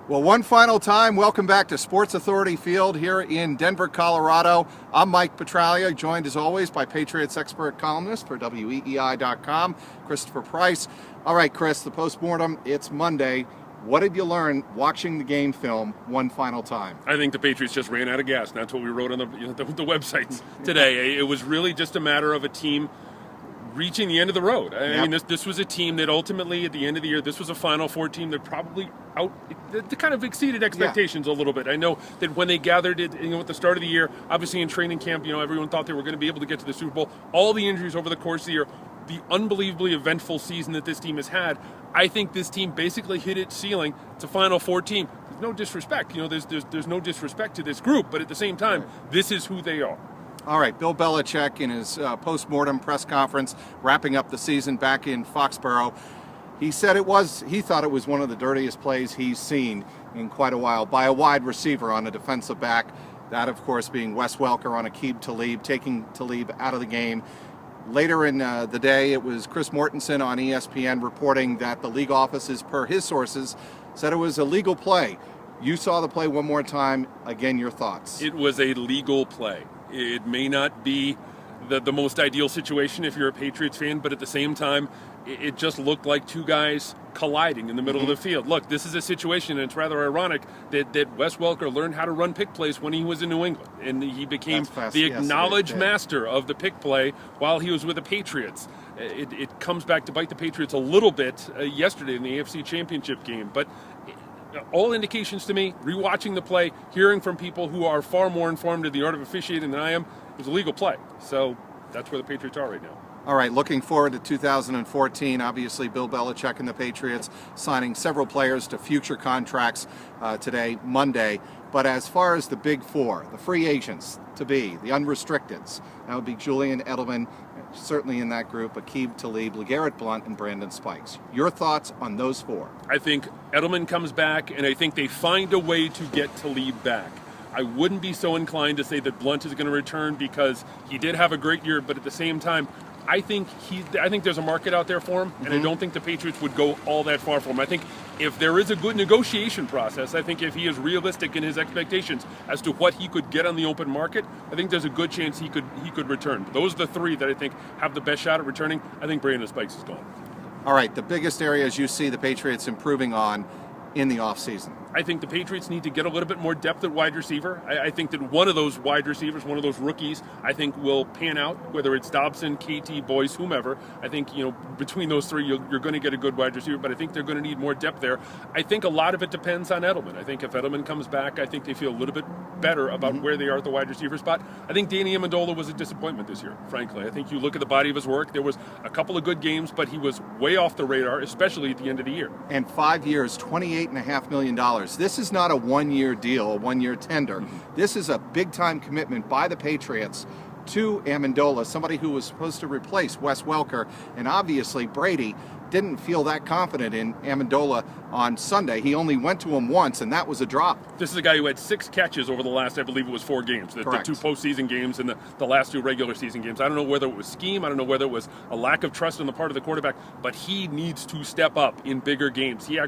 Well, one final time, welcome back to Sports Authority Field here in Denver, Colorado. I'm Mike Petraglia, joined as always by Patriots expert columnist for WEEI.com, Christopher Price. All right, Chris, the postmortem, it's Monday. What did you learn watching the game film one final time? I think the Patriots just ran out of gas. That's what we wrote on the websites today. It was really just a matter of a team reaching the end of the road. I mean, this was a team that ultimately, at the end of the year, this was a Final Four team that probably kind of exceeded expectations a little bit. I know that when they gathered it, at the start of the year, obviously in training camp, everyone thought they were going to be able to get to the Super Bowl. All the injuries over the course of the year, the unbelievably eventful season that this team has had, I think this team basically hit its ceiling. It's a Final Four team. There's no disrespect. There's no disrespect to this group, but at the same time, this is who they are. All right, Bill Belichick in his post-mortem press conference wrapping up the season back in Foxborough, he said he thought it was one of the dirtiest plays he's seen in quite a while by a wide receiver on a defensive back. That, of course, being Wes Welker-Aqib Talib, taking Talib out of the game. Later in the day, it was Chris Mortensen on ESPN reporting that the league offices, per his sources, said it was a legal play. You saw the play one more time. Again, your thoughts. It was a legal play. It may not be the most ideal situation if you're a Patriots fan, but at the same time, it just looked like two guys colliding in the middle of the field. Look, this is a situation, and it's rather ironic that Wes Welker learned how to run pick plays when he was in New England, and he became the acknowledged master of the pick play while he was with the Patriots. It comes back to bite the Patriots a little bit yesterday in the AFC Championship game, but all indications to me, rewatching the play, hearing from people who are far more informed in the art of officiating than I am, it was a legal play. So that's where the Patriots are right now. All right, looking forward to 2014. Obviously, Bill Belichick and the Patriots signing several players to future contracts today, Monday. But as far as the big four, the free agents to be, the unrestricteds, that would be Julian Edelman, certainly in that group, Aqib Talib, LeGarrette Blount, and Brandon Spikes. Your thoughts on those four? I think Edelman comes back, and I think they find a way to get Talib back. I wouldn't be so inclined to say that Blount is going to return because he did have a great year, but at the same time, I think there's a market out there for him, and I don't think the Patriots would go all that far for him. I think if there is a good negotiation process, I think if he is realistic in his expectations as to what he could get on the open market, I think there's a good chance he could return. Those are the three that I think have the best shot at returning. I think Brandon Spikes is gone. All right, the biggest areas you see the Patriots improving on in the offseason? I think the Patriots need to get a little bit more depth at wide receiver. I think that one of those wide receivers, one of those rookies, I think will pan out, whether it's Dobson, KT, Boyce, whomever. I think, between those three, you're going to get a good wide receiver, but I think they're going to need more depth there. I think a lot of it depends on Edelman. I think if Edelman comes back, I think they feel a little bit better about where they are at the wide receiver spot. I think Danny Amendola was a disappointment this year, frankly. I think you look at the body of his work, there was a couple of good games, but he was way off the radar, especially at the end of the year. And 5 years, $28.5 million. This is not a one-year deal, a one-year tender. This is a big-time commitment by the Patriots to Amendola, somebody who was supposed to replace Wes Welker. And obviously, Brady didn't feel that confident in Amendola on Sunday. He only went to him once, and that was a drop. This is a guy who had 6 catches over the last, I believe it was 4 games, the 2 postseason games and the last 2 regular season games. I don't know whether it was scheme, I don't know whether it was a lack of trust on the part of the quarterback, but he needs to step up in bigger games. He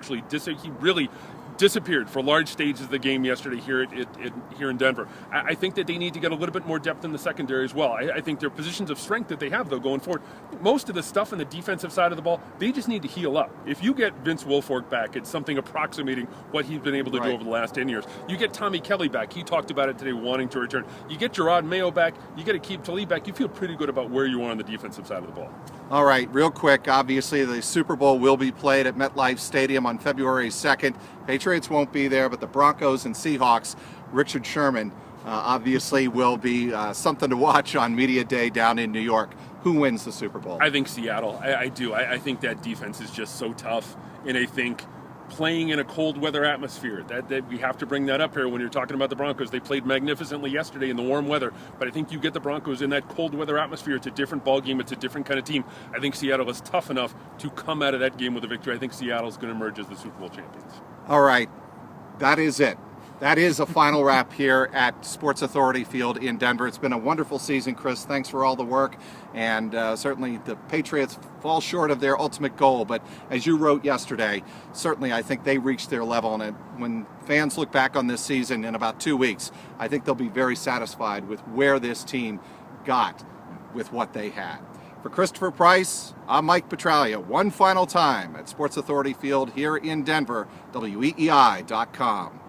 really disappeared for large stages of the game yesterday here in Denver. I think that they need to get a little bit more depth in the secondary as well. I think their positions of strength that they have, though, going forward, most of the stuff on the defensive side of the ball, they just need to heal up. If you get Vince Wilfork back, it's something approximating what he's been able to do over the last 10 years. You get Tommy Kelly back. He talked about it today, wanting to return. You get Gerard Mayo back. You get Aqib Talib back. You feel pretty good about where you are on the defensive side of the ball. All right, real quick, obviously the Super Bowl will be played at MetLife Stadium on February 2nd. Patriots won't be there, but the Broncos and Seahawks, Richard Sherman, obviously will be something to watch on Media Day down in New York. Who wins the Super Bowl? I think Seattle. I do. I think that defense is just so tough, and I think playing in a cold weather atmosphere, that we have to bring that up here when you're talking about the Broncos. They played magnificently yesterday in the warm weather, but I think you get the Broncos in that cold weather atmosphere, it's a different ball game, it's a different kind of team. I think Seattle is tough enough to come out of that game with a victory. I think Seattle's going to emerge as the Super Bowl champions. All right, that is it. That is a final wrap here at Sports Authority Field in Denver. It's been a wonderful season, Chris. Thanks for all the work. And certainly the Patriots fall short of their ultimate goal. But as you wrote yesterday, certainly I think they reached their level. And when fans look back on this season in about 2 weeks, I think they'll be very satisfied with where this team got with what they had. For Christopher Price, I'm Mike Petraglia. One final time at Sports Authority Field here in Denver, WEEI.com.